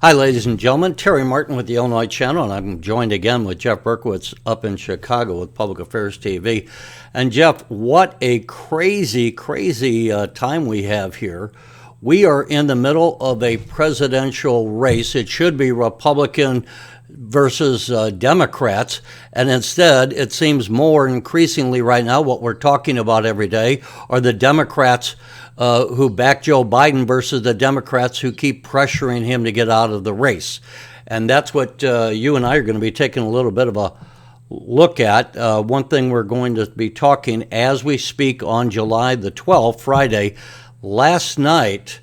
Hi, ladies and gentlemen. Terry Martin with the Illinois Channel, and I'm joined again with Jeff Berkowitz up in Chicago with Public Affairs TV. And Jeff, what a crazy time we have here. We are in the middle of a presidential race. It should be Republican versus Democrats, and instead it seems more increasingly right now what we're talking about every day are the Democrats who back Joe Biden versus the Democrats who keep pressuring him to get out of the race. And that's what you and I are going to be taking a little bit of a look at. One thing we're going to be talking as we speak on July the 12th, Friday. Last night,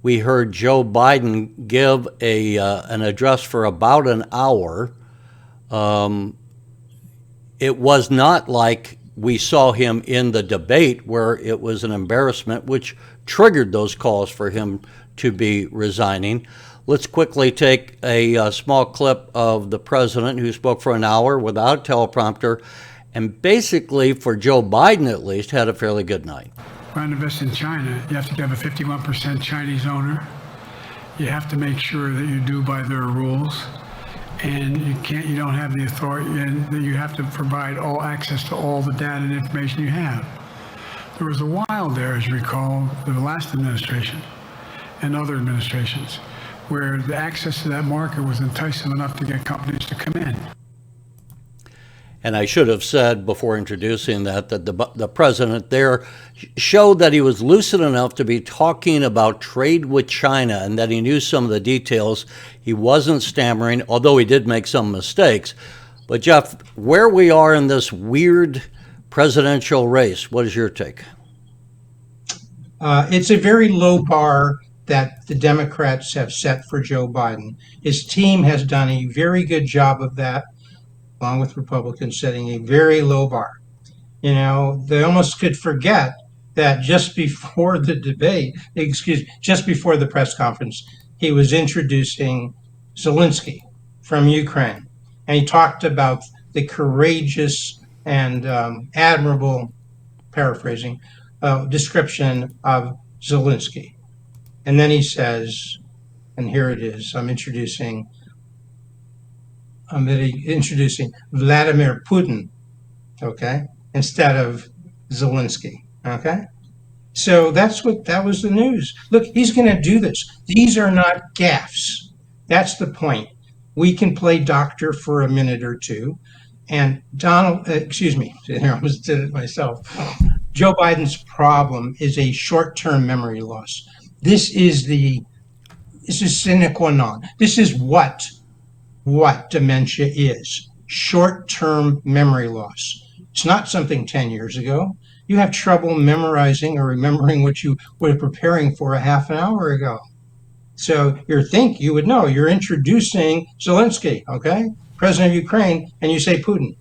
we heard Joe Biden give an address for about an hour. It was not like we saw him in the debate where it was an embarrassment, which triggered those calls for him to be resigning. Let's quickly take a small clip of the president who spoke for an hour without a teleprompter, and basically, for Joe Biden at least, had a fairly good night. Want to invest in China, you have to have a 51% Chinese owner. You have to make sure that you do by their rules. And you don't have the authority, and you have to provide all access to all the data and information you have. There was a while there, as you recall, the last administration and other administrations, where the access to that market was enticing enough to get companies to come in. And I should have said before introducing that the president there showed that he was lucid enough to be talking about trade with China and that he knew some of the details. He wasn't stammering, although he did make some mistakes. But Jeff, where we are in this weird presidential race, what is your take? It's a very low bar that the Democrats have set for Joe Biden. His team has done a very good job of that, along with Republicans setting a very low bar. You know, they almost could forget that just before the debate, just before the press conference, he was introducing Zelensky from Ukraine. And he talked about the courageous and admirable, paraphrasing, description of Zelensky. And then he says, and here it is, I'm introducing Vladimir Putin, okay, instead of Zelensky, okay? So that was the news. Look, he's going to do this. These are not gaffes. That's the point. We can play doctor for a minute or two. And I almost did it myself. Joe Biden's problem is a short-term memory loss. This is sine qua non. This is what dementia is. Short-term memory loss. It's not something 10 years ago. You have trouble memorizing or remembering what you were preparing for a half an hour ago. So you would know. You're introducing Zelensky, okay? President of Ukraine, and you say Putin.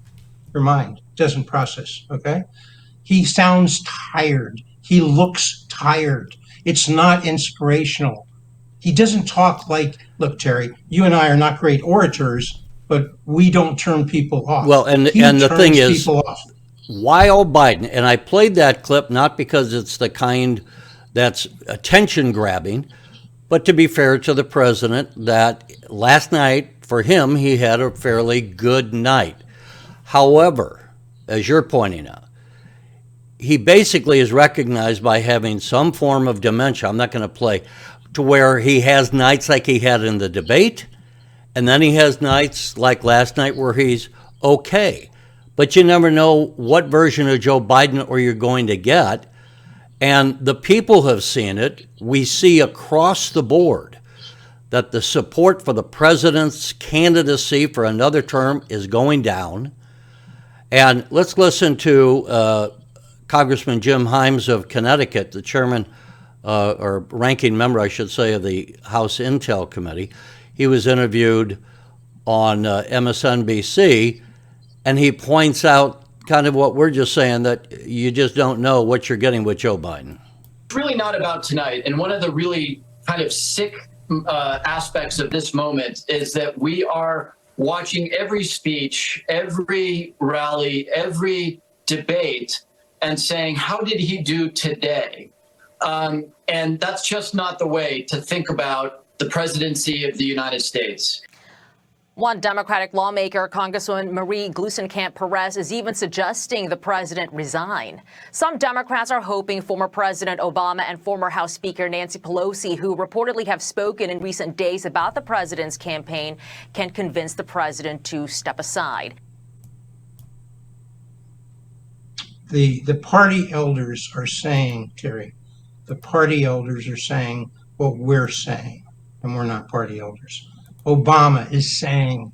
Your mind doesn't process, okay? He sounds tired. He looks tired. It's not inspirational. He doesn't talk like, look, Terry, you and I are not great orators, but we don't turn people off. Well, and the thing is, while Biden, and I played that clip not because it's the kind that's attention grabbing, but to be fair to the president, that last night, for him, he had a fairly good night. However, as you're pointing out, he basically is recognized by having some form of dementia. I'm not going to play to where he has nights like he had in the debate, and then he has nights like last night where he's okay. But you never know what version of Joe Biden or you're going to get. And the people have seen it. We see across the board that the support for the president's candidacy for another term is going down. And let's listen to Congressman Jim Himes of Connecticut, the chairman or ranking member, I should say, of the House Intel Committee. He was interviewed on MSNBC, and he points out kind of what we're just saying, that you just don't know what you're getting with Joe Biden. It's really not about tonight. And one of the really kind of sick aspects of this moment is that we are watching every speech, every rally, every debate, and saying, how did he do today? And that's just not the way to think about the presidency of the United States. One Democratic lawmaker, Congresswoman Marie Gluesenkamp-Perez, is even suggesting the president resign. Some Democrats are hoping former President Obama and former House Speaker Nancy Pelosi, who reportedly have spoken in recent days about the president's campaign, can convince the president to step aside. The party elders are saying, Terry, the party elders are saying what we're saying, and we're not party elders. Obama is saying,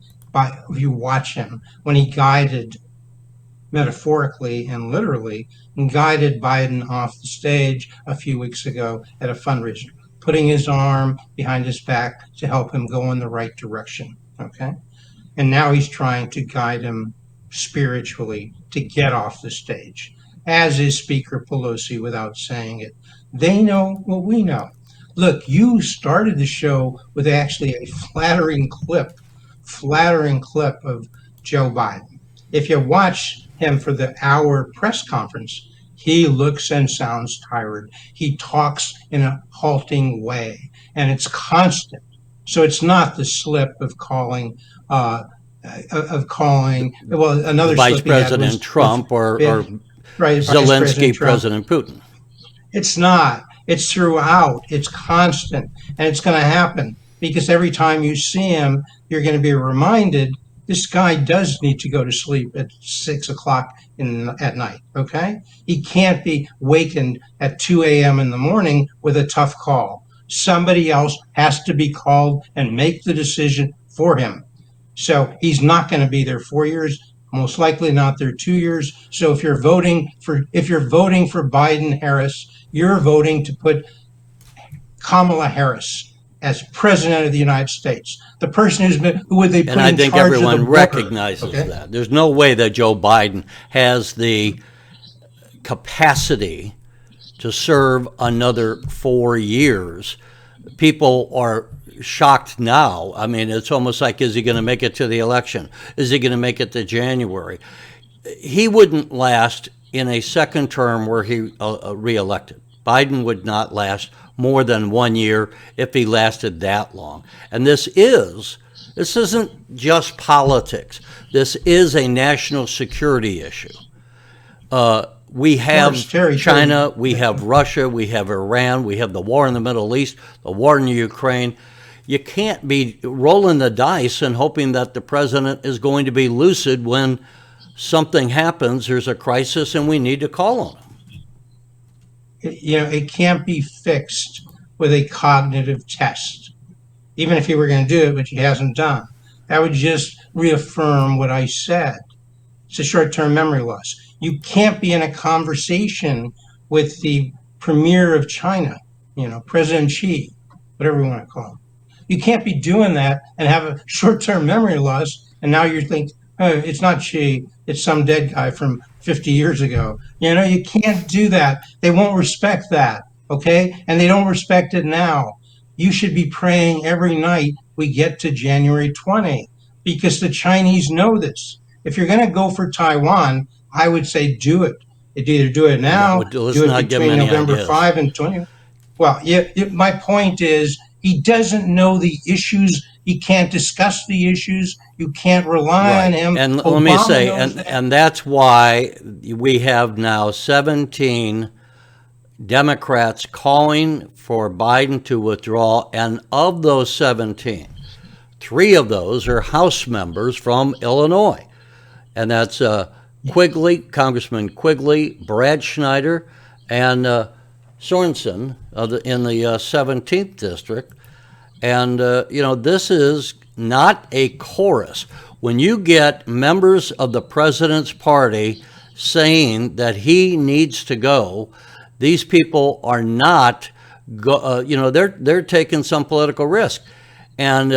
if you watch him, when he guided, metaphorically and literally, and guided Biden off the stage a few weeks ago at a fundraiser, putting his arm behind his back to help him go in the right direction, okay? And now he's trying to guide him spiritually to get off the stage, as is Speaker Pelosi without saying it. They know what we know. Look, you started the show with actually a flattering clip of Joe Biden. If you watch him for the hour press conference, he looks and sounds tired. He talks in a halting way, and it's constant. So it's not the slip of calling, another Vice slip he had President was Trump or right, Zelensky, President Putin. It's not. It's throughout. It's constant. And it's going to happen because every time you see him, you're going to be reminded this guy does need to go to sleep at 6 o'clock at night, okay? He can't be wakened at 2 a.m. in the morning with a tough call. Somebody else has to be called and make the decision for him. So he's not going to be there 4 years, most likely not there 2 years. So if you're voting for Biden-Harris, you're voting to put Kamala Harris as president of the United States. The person who would they put in charge of the border. And I think everyone recognizes that. There's no way that Joe Biden has the capacity to serve another 4 years. People are shocked now. I mean, it's almost like, is he going to make it to the election? Is he going to make it to January? He wouldn't last in a second term were he reelected. Biden would not last more than 1 year if he lasted that long. And this isn't just politics. This is a national security issue. We have China, we have Russia, we have Iran, we have the war in the Middle East, the war in Ukraine. You can't be rolling the dice and hoping that the president is going to be lucid when something happens, there's a crisis, and we need to call on him. It can't be fixed with a cognitive test, even if he were going to do it, which he hasn't done. That would just reaffirm what I said. It's a short-term memory loss. You can't be in a conversation with the premier of China, President Xi, whatever you want to call him. You can't be doing that and have a short-term memory loss, and now you think, oh, it's not Xi, it's some dead guy from 50 years ago. You can't do that. They won't respect that, okay? And they don't respect it now. You should be praying every night we get to January 20, because the Chinese know this. If you're going to go for Taiwan, I would say do it. Either do it now, do it between November 5 and 20. Well, my point is he doesn't know the issues. He can't discuss the issues. You can't rely on him. And let me say, and that's why we have now 17 Democrats calling for Biden to withdraw. And of those 17, 3 of those are House members from Illinois. And that's Quigley, Congressman Quigley, Brad Schneider, and Sorensen in the 17th district. And, this is not a chorus. When you get members of the president's party saying that he needs to go, these people are not, they're taking some political risk. And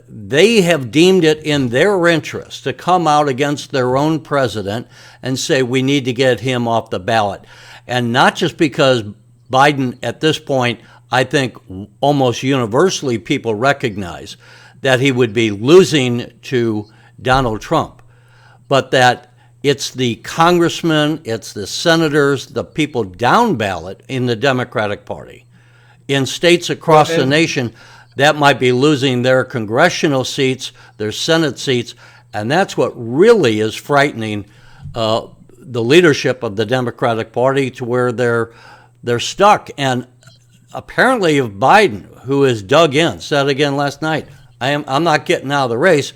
they have deemed it in their interest to come out against their own president and say we need to get him off the ballot. And not just because Biden, at this point, I think almost universally people recognize that he would be losing to Donald Trump, but that it's the congressmen, it's the senators, the people down ballot in the Democratic Party, in states across the nation that might be losing their congressional seats, their Senate seats, and that's what really is frightening the leadership of the Democratic Party to where they're stuck. And apparently, if Biden, who is dug in, said again last night, I'm not getting out of the race.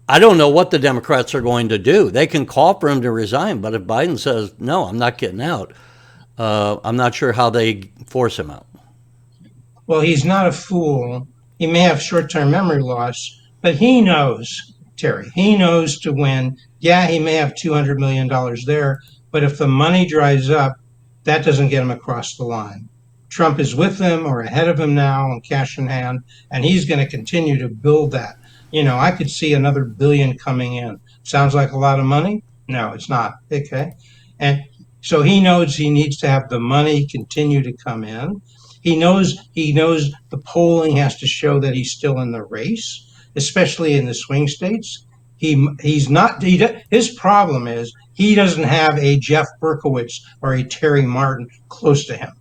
I don't know what the Democrats are going to do. They can call for him to resign, but if Biden says, no, I'm not getting out, I'm not sure how they force him out. Well, he's not a fool. He may have short-term memory loss, but he knows, Terry, he knows to win. Yeah, he may have $200 million there, but if the money dries up, that doesn't get him across the line. Trump is with him or ahead of him now on cash in hand, and he's going to continue to build that. I could see another billion coming in. Sounds like a lot of money? No, it's not. Okay. And so he knows he needs to have the money continue to come in. He knows the polling has to show that he's still in the race, especially in the swing states. He's not. His problem is he doesn't have a Jeff Berkowitz or a Terry Martin close to him.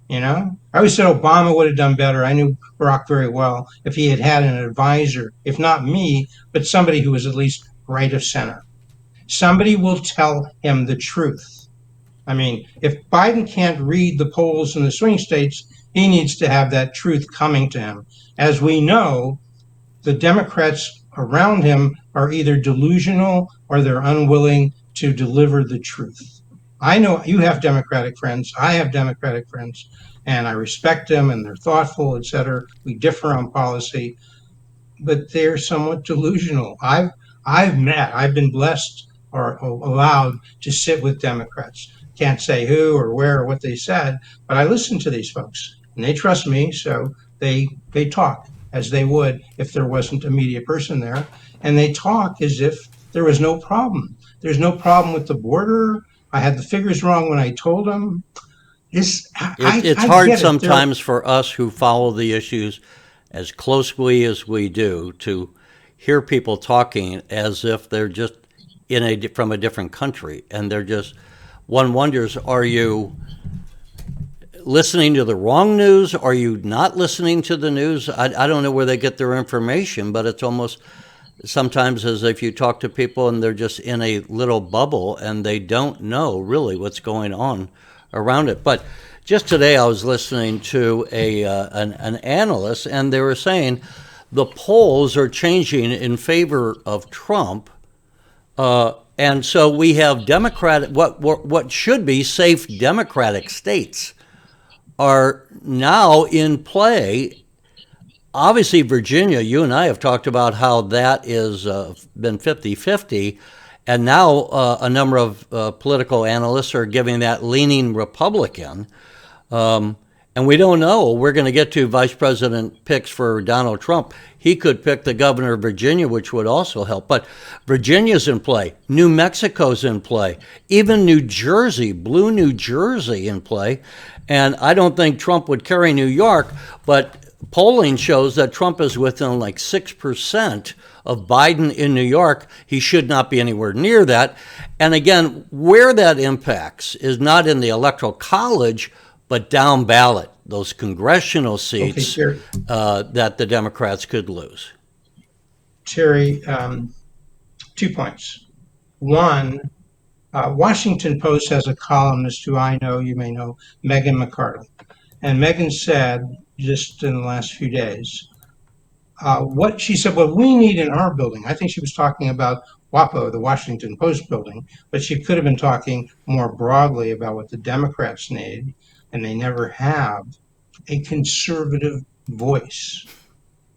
I always said Obama would have done better. I knew Barack very well if he had had an advisor, if not me, but somebody who was at least right of center. Somebody will tell him the truth. I mean, if Biden can't read the polls in the swing states, he needs to have that truth coming to him. As we know, the Democrats around him are either delusional or they're unwilling to deliver the truth. I know you have Democratic friends. I have Democratic friends, and I respect them, and they're thoughtful, etc. We differ on policy, but they're somewhat delusional. I've been blessed or allowed to sit with Democrats. Can't say who or where or what they said, but I listen to these folks, and they trust me, so they talk as they would if there wasn't a media person there, and they talk as if there was no problem. There's no problem with the border. I had the figures wrong when I told them. It's hard sometimes for us who follow the issues as closely as we do to hear people talking as if they're just from a different country, and one wonders, are you listening to the wrong news? Are you not listening to the news? I don't know where they get their information, but it's almost sometimes as if you talk to people and they're just in a little bubble and they don't know really what's going on around it. But just today I was listening to an analyst, and they were saying the polls are changing in favor of Trump, and so we have what should be safe Democratic states are now in play. Obviously, Virginia, you and I have talked about how that is been 50-50, and now a number of political analysts are giving that leaning Republican. And we don't know. We're going to get to vice president picks for Donald Trump. He could pick the governor of Virginia, which would also help. But Virginia's in play. New Mexico's in play. Even New Jersey, blue New Jersey in play. And I don't think Trump would carry New York, but polling shows that Trump is within like 6% of Biden in New York. He should not be anywhere near that. And again, where that impacts is not in the Electoral College, but down ballot, those congressional seats that the Democrats could lose. Terry, 2 points. One, Washington Post has a columnist who I know, you may know, Megan McArdle. And Megan said just in the last few days, what she said, what we need in our building, I think she was talking about WAPO, the Washington Post building, but she could have been talking more broadly about what the Democrats need, and they never have, a conservative voice.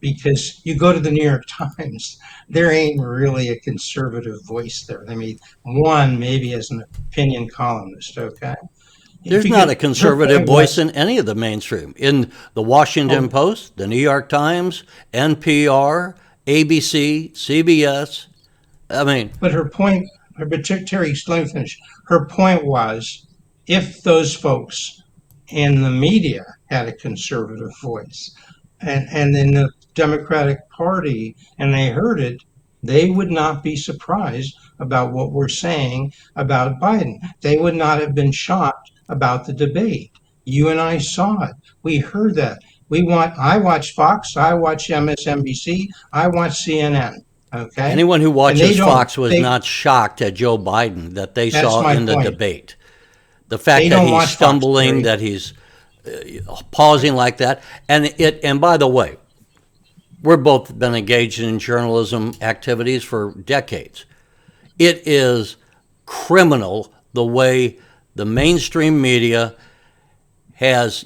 Because you go to the New York Times, there ain't really a conservative voice there. I mean, one maybe as an opinion columnist, okay? There's not a conservative voice in any of the mainstream. In the Washington Post, the New York Times, NPR, ABC, CBS. I mean, but her point, but Terry, let me finish. Her point was, if those folks in the media had a conservative voice, and in the Democratic Party, and they heard it, they would not be surprised about what we're saying about Biden. They would not have been shocked about the debate. You and I saw it. We heard that. I watch Fox, I watch MSNBC, I watch CNN. Okay. Anyone who watches Fox was they, not shocked at Joe Biden that they that's saw my in the point. debate. The fact They that don't he's watch Fox, stumbling, Jerry. that he's pausing like that, and by the way, we've both been engaged in journalism activities for decades. It is criminal the way the mainstream media has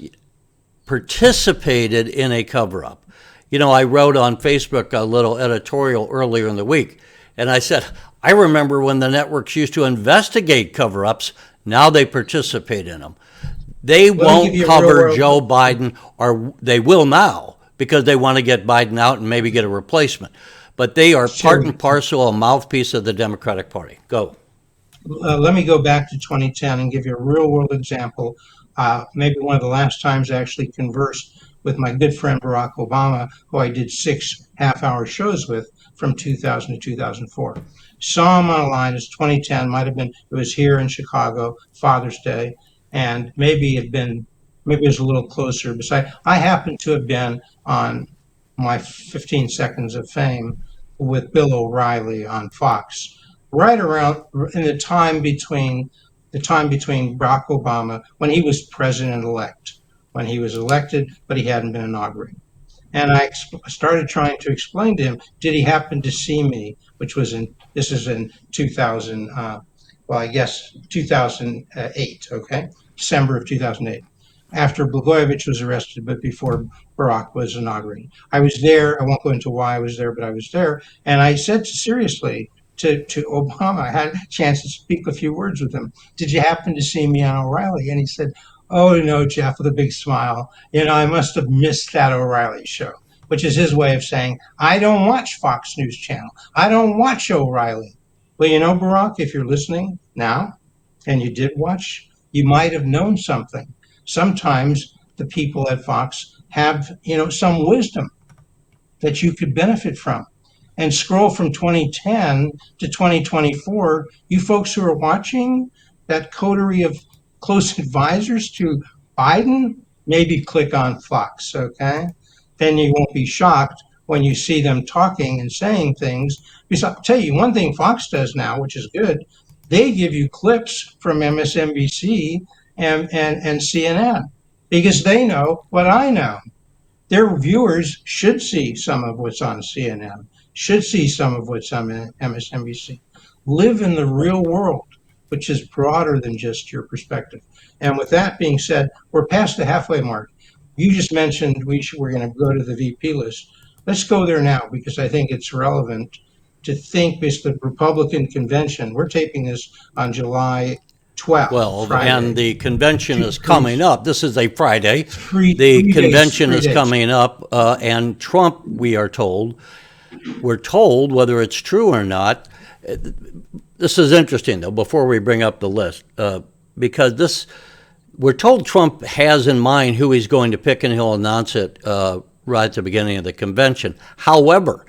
participated in a cover-up. You know, I wrote on Facebook a little editorial earlier in the week, and I said, I remember when the networks used to investigate cover-ups, now they participate in them. They won't cover Joe Biden, or they will now, because they want to get Biden out and maybe get a replacement. But they are part and parcel, a mouthpiece of the Democratic Party. Go. Let me go back to 2010 and give you a real-world example. Maybe one of the last times I actually conversed with my good friend Barack Obama, who I did 6 half-hour shows with from 2000 to 2004. Saw him on a line. It's 2010. Might have been. It was here in Chicago, Father's Day, and maybe it was a little closer. But I happened to have been on my 15 seconds of fame with Bill O'Reilly on Fox, right around in the time between Barack Obama, when he was president-elect, when he was elected, but he hadn't been inaugurated. And I started trying to explain to him, did he happen to see me, this is in 2000, I guess 2008, okay? December of 2008, after Blagojevich was arrested, but before Barack was inaugurated. I was there. I won't go into why I was there, but I was there. And I said seriously to Obama, I had a chance to speak a few words with him. Did you happen to see me on O'Reilly? And he said, oh, no, Jeff, with a big smile. I must have missed that O'Reilly show, which is his way of saying, I don't watch Fox News Channel. I don't watch O'Reilly. Well, Barack, if you're listening now and you did watch, you might have known something. Sometimes the people at Fox have, some wisdom that you could benefit from. And scroll from 2010 to 2024, you folks who are watching that coterie of close advisors to Biden, maybe click on Fox, okay? Then you won't be shocked when you see them talking and saying things. Because I'll tell you one thing Fox does now, which is good, they give you clips from MSNBC and CNN, because they know what I know. Their viewers should see some of what's on CNN, should see some of what's on MSNBC. Live in the real world, which is broader than just your perspective. And with that being said, we're past the halfway mark. You just mentioned we're going to go to the VP list. Let's go there now, because I think it's relevant to think, because the Republican convention, we're taping this on July 12th. Well, Friday. And the convention is coming up. This is a Friday. The convention is coming up, and Trump, we're told, whether it's true or not. This is interesting, though, before we bring up the list, because we're told Trump has in mind who he's going to pick, and he'll announce it right at the beginning of the convention. However,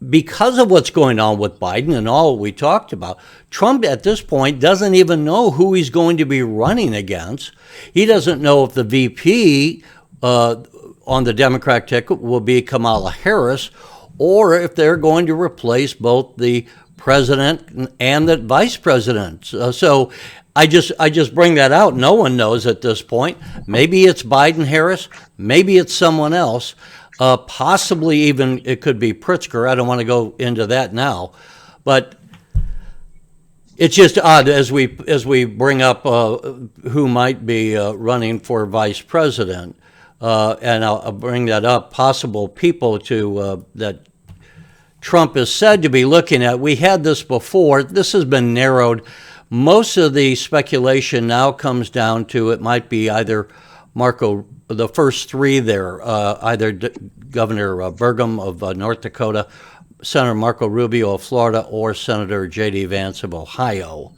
because of what's going on with Biden and all we talked about, Trump at this point doesn't even know who he's going to be running against. He doesn't know if the VP on the Democratic ticket will be Kamala Harris, or if they're going to replace both the president and the vice president. So I just bring that out. No one knows at this point. Maybe it's Biden Harris. Maybe it's someone else. Possibly even it could be Pritzker. I don't want to go into that now, but it's just odd as we bring up who might be running for vice president, and I'll bring that up. Possible people that Trump is said to be looking at. We had this before. This has been narrowed. Most of the speculation now comes down to it might be either the first three there, either Governor Burgum of North Dakota, Senator Marco Rubio of Florida, or Senator J.D. Vance of Ohio.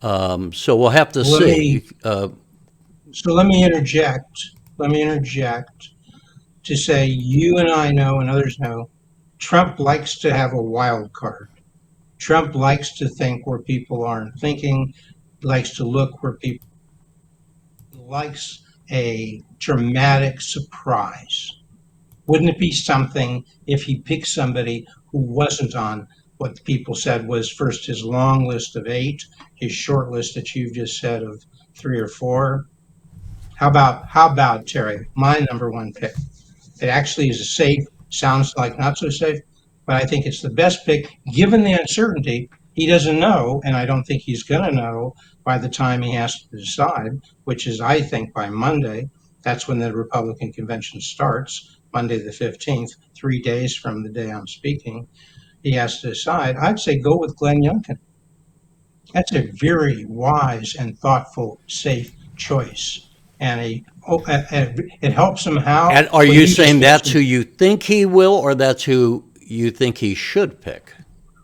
So we'll have to see. So let me interject. To say you and I know and others know, Trump likes to have a wild card. Trump likes to think where people aren't thinking, likes to look where people likes a dramatic surprise. Wouldn't it be something if he picked somebody who wasn't on what people said was first his long list of 8, his short list that you've just said of 3 or 4? How about Terry, my number one pick? It actually is a safe, sounds like not so safe, but I think it's the best pick given the uncertainty. He doesn't know, and I don't think he's going to know by the time he has to decide, which is, I think, by Monday. That's when the Republican convention starts, Monday the 15th, 3 days from the day I'm speaking. He has to decide. I'd say go with Glenn Youngkin. That's a very wise and thoughtful, safe choice. And it helps him how. And are you saying that's who you think he will, or that's who you think he should pick?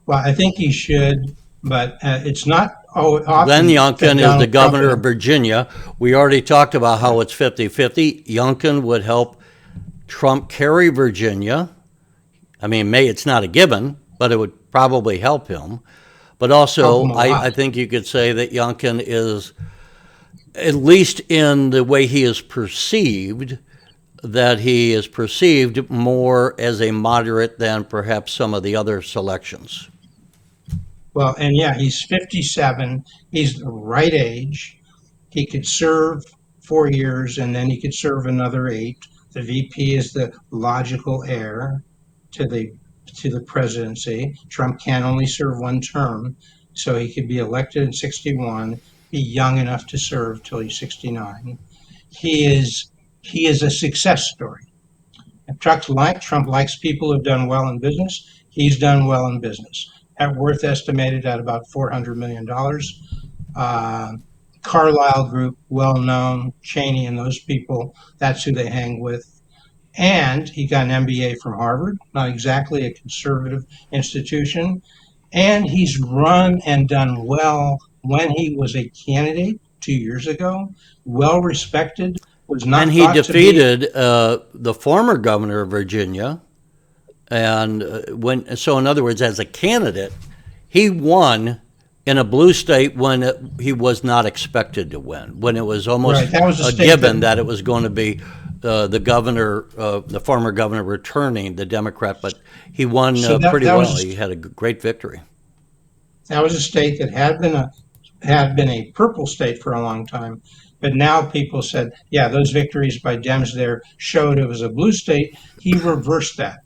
Well, I think he should, but it's not. Glenn Youngkin is the governor of Virginia. We already talked about how it's 50-50. Youngkin would help Trump carry Virginia. I mean, it's not a given, but it would probably help him. But also, I think you could say that Youngkin is, at least in the way he is perceived, that he is perceived more as a moderate than perhaps some of the other selections. Well, and yeah, he's 57. He's the right age. He could serve 4 years and then he could serve another 8. The VP is the logical heir to the presidency. Trump can only serve 1 term, so he could be elected in 61, be young enough to serve till he's 69. He is a success story. And Trump likes people who've done well in business. He's done well in business. Net worth estimated at about $400 million. Carlyle Group, well known, Cheney and those people, that's who they hang with. And he got an MBA from Harvard, not exactly a conservative institution. And he's run and done well when he was a candidate 2 years ago, well respected, was not. And he defeated the former governor of Virginia. And so in other words, as a candidate, he won in a blue state when he was not expected to win, when it was almost a given that it was going to be the former governor returning, the Democrat, but he won pretty well. He had a great victory. That was a state that had been a purple state for a long time, but now people said, yeah, those victories by Dems there showed it was a blue state. He reversed that.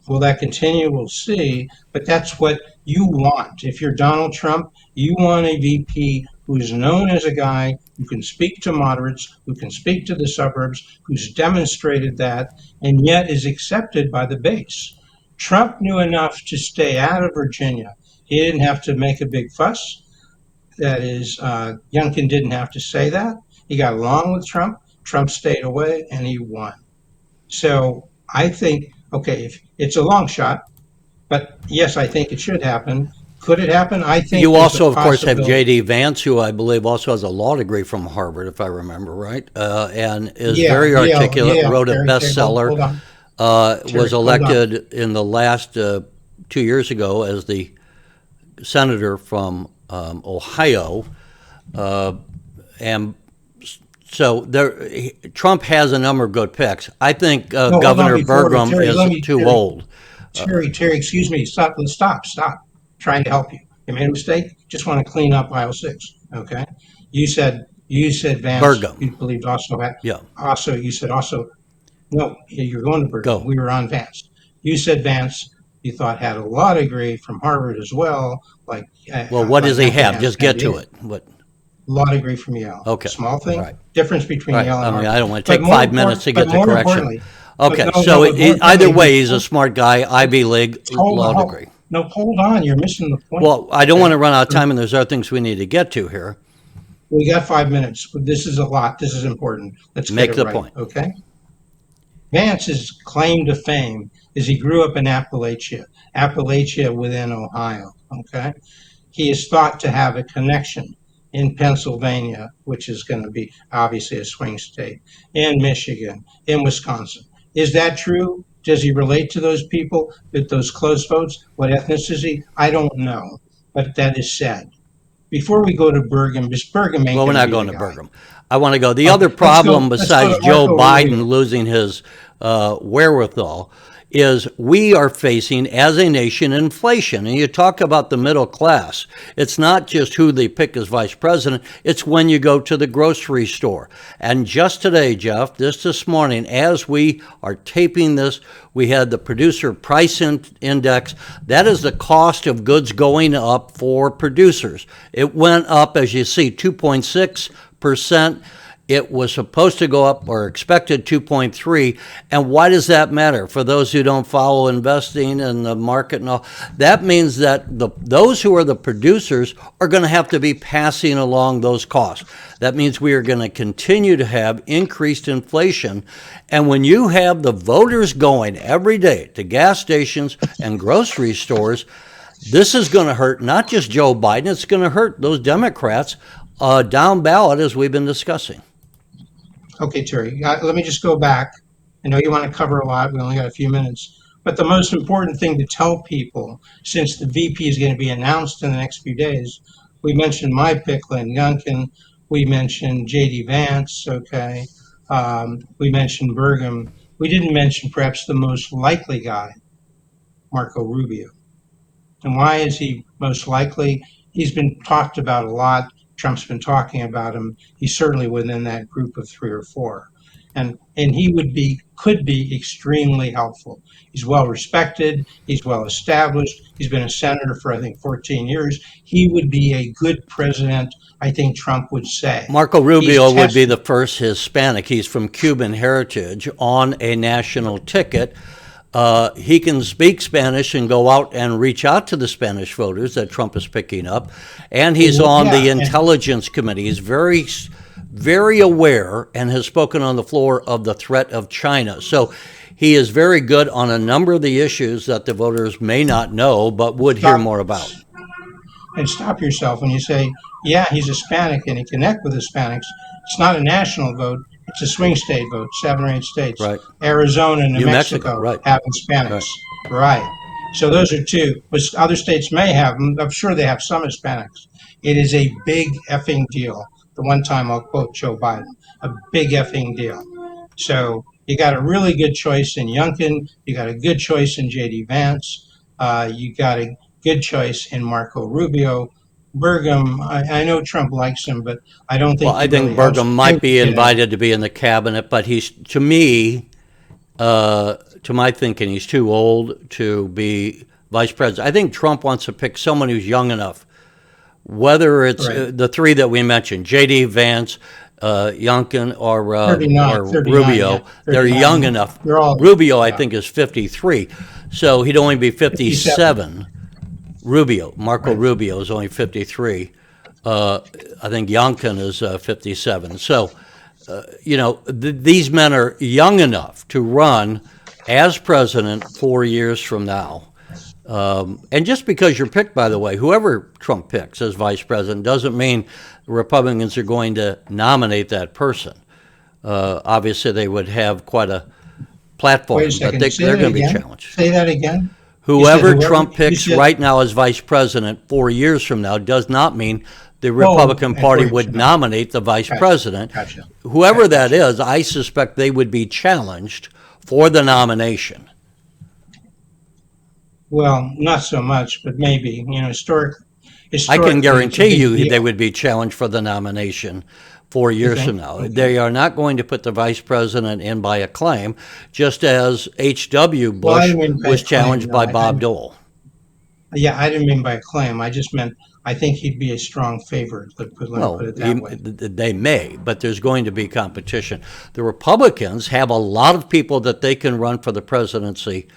Will that continue? We'll see. But that's what you want. If you're Donald Trump, you want a VP who's known as a guy who can speak to moderates, who can speak to the suburbs, who's demonstrated that, and yet is accepted by the base. Trump knew enough to stay out of Virginia. He didn't have to make a big fuss. That is, Youngkin didn't have to say that. He got along with Trump. Trump stayed away, and he won. So I think, okay, if it's a long shot, but yes, I think it should happen. Could it happen? I think you also, of course, have J.D. Vance, who I believe also has a law degree from Harvard, if I remember right, and is very articulate, wrote a bestseller, was elected in the last 2 years ago as the senator from Ohio, and so Trump has a number of good picks. I think Governor Burgum is too old. Terry, excuse me. Stop. Trying to help you. You made a mistake. Just want to clean up aisle 6. Okay. You said Vance. Burgum. You believed also had. Yeah. Also, you said also. No, you're going to Burgum. Go. We were on Vance. You said Vance. You thought had a law degree from Harvard as well. Like. Well, what does he have? Just get to it. What? Law degree from Yale. Okay. Small thing. Right. Difference between Yale and Harvard. I don't want to take 5 minutes to get the correction. Okay, so either way, he's a smart guy, Ivy League law degree. No, hold on. You're missing the point. Well, I don't want to run out of time, and there's other things we need to get to here. We got 5 minutes. This is a lot. This is important. Let's make the right, point. Okay. Vance's claim to fame is he grew up in Appalachia within Ohio. Okay. He is thought to have a connection in Pennsylvania, which is going to be obviously a swing state, in Michigan, in Wisconsin. Is that true? Does he relate to those people with those close votes? What ethnicity? I don't know, but that is said. before we go to Burgum, because Burgum ain't Well, we're gonna not be going the to guy. Burgum. I want to go. The other Let's problem go besides to Joe Marco Biden Rubio. losing his wherewithal is we are facing, as a nation, inflation. And you talk about the middle class. It's not just who they pick as vice president. It's when you go to the grocery store. And just today, Jeff, this morning, as we are taping this, we had the producer price index. That is the cost of goods going up for producers. It went up, as you see, 2.6%. It was supposed to go up, or expected 2.3. And why does that matter? For those who don't follow investing and the market and all, that means that those who are the producers are going to have to be passing along those costs. That means we are going to continue to have increased inflation. And when you have the voters going every day to gas stations and grocery stores, this is going to hurt not just Joe Biden, it's going to hurt those Democrats down ballot, as we've been discussing. Okay, Terry, let me just go back. I know you want to cover a lot. We only got a few minutes. But the most important thing to tell people, since the VP is going to be announced in the next few days, we mentioned my pick, Lynn Youngkin. We mentioned J.D. Vance, okay. We mentioned Burgum. We didn't mention perhaps the most likely guy, Marco Rubio. And why is he most likely? He's been talked about a lot. Trump's been talking about him. He's certainly within that group of 3 or 4. And he could be extremely helpful. He's well respected. He's well established. He's been a senator for, I think, 14 years. He would be a good president, I think Trump would say. Marco Rubio would be the first Hispanic. He's from Cuban heritage on a national ticket. He can speak Spanish and go out and reach out to the Spanish voters that Trump is picking up. And he's on the Intelligence Committee. He's very, very aware and has spoken on the floor of the threat of China. So he is very good on a number of the issues that the voters may not know but would hear more about. And stop yourself when you say, yeah, he's Hispanic and he connect with Hispanics. It's not a national vote. It's a swing state vote, 7 or 8 states. Right. Arizona and New Mexico right. have Hispanics. Right. So those are 2. But other states may have them. I'm sure they have some Hispanics. It is a big effing deal. The one time I'll quote Joe Biden, a big effing deal. So you got a really good choice in Youngkin. You got a good choice in J.D. Vance. You got a good choice in Marco Rubio. Burgum, I know Trump likes him, but I don't think. Well, I think Burgum might be invited to be in the cabinet, but he's, to me, to my thinking, he's too old to be vice president. I think Trump wants to pick someone who's young enough, whether it's the 3 that we mentioned, J.D. Vance, Youngkin, or 39, Rubio. Yeah, they're young enough. Rubio, I think, is 53, so he'd only be 57. Rubio, Marco Rubio is only 53. I think Youngkin is 57. So, these men are young enough to run as president 4 years from now. And just because you're picked, by the way, whoever Trump picks as vice president doesn't mean the Republicans are going to nominate that person. Obviously, they would have quite a platform, but they're going to be challenged. Say that again. Whoever Trump picks right now as vice president 4 years from now does not mean the Republican Party would nominate the vice president. Whoever that is, I suspect they would be challenged for the nomination. Well, not so much, but maybe, historically. I can guarantee you they would be challenged for the nomination 4 years from now. Okay. They are not going to put the vice president in by acclaim, just as H.W. Bush was challenged by Bob Dole. Yeah, I didn't mean by acclaim. I just meant I think he'd be a strong favorite. Put it that way. They may, but there's going to be competition. The Republicans have a lot of people that they can run for the presidency,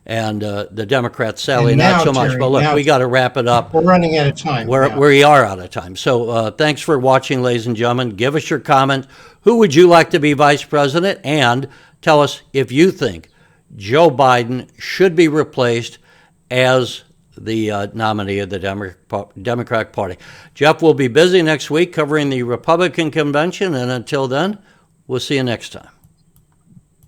and the Democrats, sadly, not so much. But look, we got to wrap it up. We're running out of time. We are out of time. So thanks for watching, ladies and gentlemen. Give us your comment. Who would you like to be vice president? And tell us if you think Joe Biden should be replaced as the nominee of the Democratic Party. Jeff will be busy next week covering the Republican convention, and until then, we'll see you next time.